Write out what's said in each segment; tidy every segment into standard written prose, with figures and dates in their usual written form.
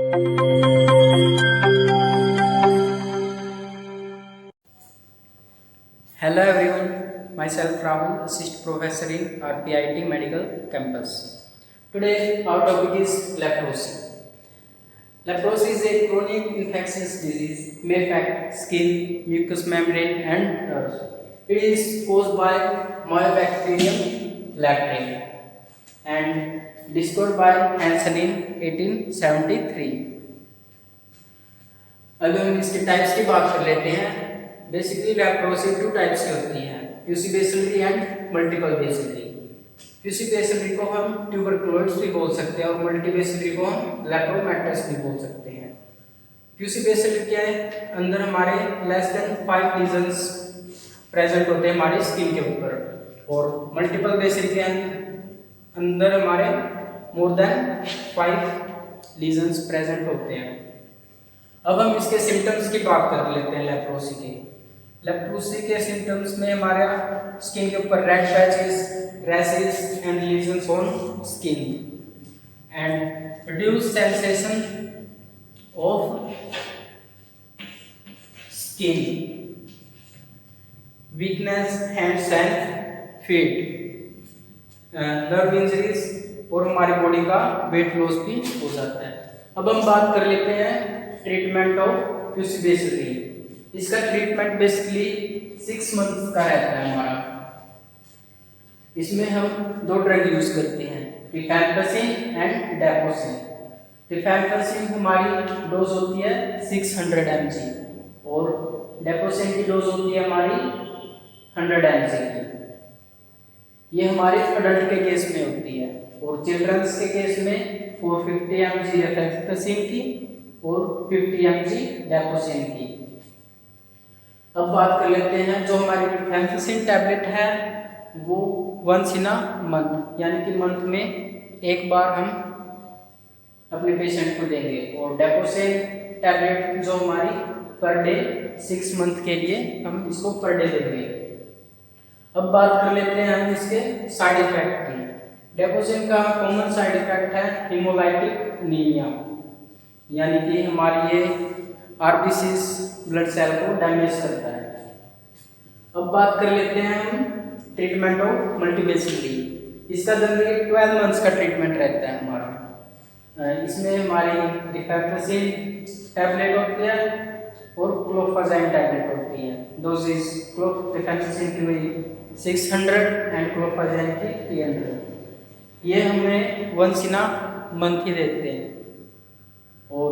Hello everyone, myself Rahul, Assistant Professor in RPIT Medical Campus. Today our topic is leprosy. Leprosy is a chronic infectious disease may affect skin, mucous membrane and nerves. It is caused by Mycobacterium leprae and discovered by Hansen in 1873. अगर हम इसके types की बात कर लेते हैं, basically leprosy two types की होती है, paucibacillary and multiple bacillary. Paucibacillary को हम ट्यूबरकुलोसिस भी बोल सकते हैं और मल्टी बेसिलरी को हम लेप्रोमेटस भी बोल सकते हैं। फ्यूसी बेसिलरी क्या है, अंदर हमारे लेस देन 5 लीजन्स प्रेजेंट होते हैं हमारी स्किन के ऊपर, और मल्टीपल बेसिलरी के अंदर हमारे मोर देन 5 लीजन्स प्रेजेंट होते हैं। अब हम इसके सिम्टम्स की बात कर लेते हैं लेप्रोसी के। लेप्रोसी के सिम्टम्स में हमारा स्किन के ऊपर red patches, rashes and lesions on skin and reduce sensation of skin, weakness hands and feet, nerve injuries और हमारी बॉडी का वेट लॉस भी हो जाता है। अब हम बात कर लेते हैं ट्रीटमेंट ऑफ फ्यूसी बेसिलरी। इसका ट्रीटमेंट बेसिकली 6 मंथ्स का रहता है हमारा। इसमें हम 2 ड्रग यूज करते हैं, रिफैम्पिसिन एंड डेपोसिन। रिफैम्पिसिन हमारी डोज होती है 600 mg और डेपोसिन की डोज होती है हमारी 100 mg की। ये हमारे अडल्ट के केस में होती है, और चिल्ड्रंस के केस में 450 mg रिफैम्पिसिन की और 50 mg डेपोसिन की। अब बात कर लेते हैं, जो हमारी रिफैम्पिसिन टैबलेट है वो वंस इन अ मंथ, यानी कि मंथ में एक बार हम अपने पेशेंट को देंगे, और डेपोसिन टैबलेट जो हमारी पर डे 6 मंथ के लिए हम इसको पर डे देंगे। अब बात कर लेते हैं हम इसके साइड इफेक्ट की। डेपोसिन का कॉमन साइड इफेक्ट है हीमोलाइटिक एनीमिया, यानी कि हमारी ये आरबीसीज ब्लड सेल को डैमेज करता है। अब बात कर लेते हैं हम ट्रीटमेंट ऑफ मल्टीबेसिलरी। इसका जनरली 12 मंथ्स का ट्रीटमेंट रहता है हमारा। इसमें हमारी रिफैम्पिसिन टैबलेट होती है और क्लोफाजाइन टैबलेट होती है। डोजेज रिफैम्पिसिन की हुई 600 एंड क्लोफाजाइन की 300। ये हमें वंस इन अ मंथ ही देते हैं, और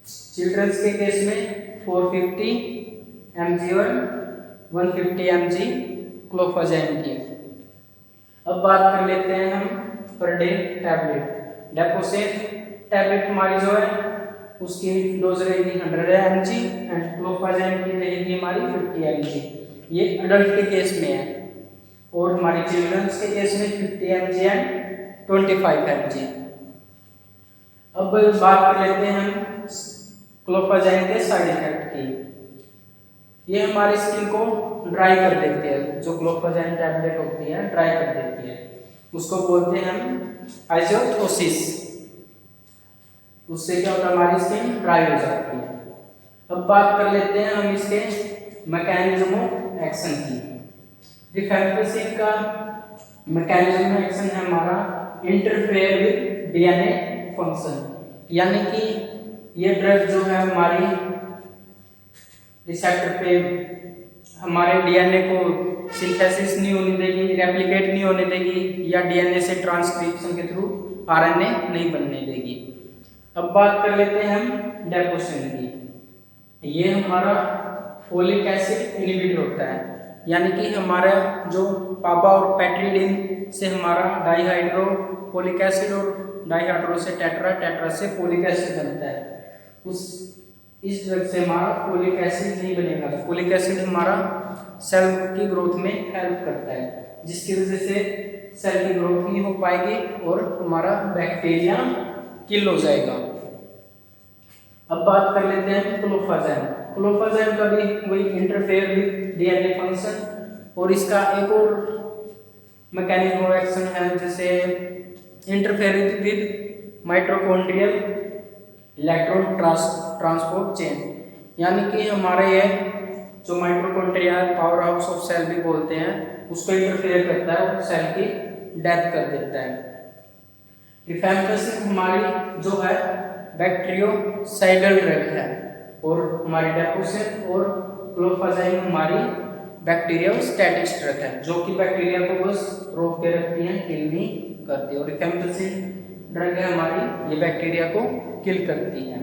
चिल्ड्रंस के केस में 450 mg और 150 mg क्लोफाजाइन की। अब बात कर लेते हैं हम पर डे टैबलेट। डेपोसिन टैबलेट हमारी जो है उसकी डोज रहेगी 100 mg एंड क्लोफाजाइन की रहेगी हमारी 50 mg। ये अडल्ट के केस में है, और हमारी चिल्ड्रंस के केस में 50 mg एंड 25 mg। अब बात कर लेते हैं हम क्लोफाजाइन के साइड इफेक्ट की। ये हमारी स्किन को ड्राई कर देती है, जो क्लोफाजाइन टैबलेट होती है ड्राई कर देती है, उसको बोलते हैं हम आइजोथोसिस। उससे क्या होता है, हमारी स्किन ड्राई हो जाती है। अब बात कर लेते हैं हम इसके मैकेनिज्म ऑफ एक्शन की। रिफैम्पिसिन का मैकेनिज्म ऑफ एक्शन है हमारा इंटरफेयर विद डीएनए फंक्शन, यानी कि ये ड्रग जो है हमारी रिसेप्टर पे हमारे डीएनए को सिंथेसिस नहीं होने देगी, रेप्लिकेट नहीं होने देगी, या डीएनए से ट्रांसक्रिप्शन के थ्रू आरएनए नहीं बनने देगी। अब बात कर लेते हैं हम डेपोसिन की। ये हमारा फोलिक एसिड इनहिबिटर होता है, यानी कि हमारा जो पापा और पैट्रिडिन से हमारा डाइहाइड्रो फोलिक एसिड और डाइहाइड्रो से टेट्रा, टेट्रा से फोलिक एसिड बनता है। इस ड्रग से हमारा फोलिक एसिड नहीं बनेगा। फोलिक एसिड हमारा सेल की ग्रोथ में हेल्प करता है, जिसकी वजह से सेल की ग्रोथ नहीं हो पाएगी और हमारा बैक्टीरिया किल हो जाएगा। अब बात कर लेते हैं क्लोफाजाइन। क्लोफाजाइन का भी वही इंटरफेयर विद डीएनए फंक्शन, और इसका एक और मैकेनिज्म ऑफ एक्शन है, जैसे interfere with mitochondrial electron transport chain, यानी कि हमारे ये जो mitochondria power house of cell भी बोलते हैं उसको इंटरफेयर करता है और सेल की डेथ कर देता है। रिफैम्पसिन हमारी जो है बैक्टीरियोसाइडल ड्रग है और हमारी डेपोसिन और क्लोफाजाइन हमारी बैक्टीरियोस्टैटिक ड्रग है जो कि बैक्टीरिया को बस रोक के रखती है, किल नहीं करती। और रिफैम्पसिन ड्रग है हमारी, ये बैक्टीरिया को किल करती है।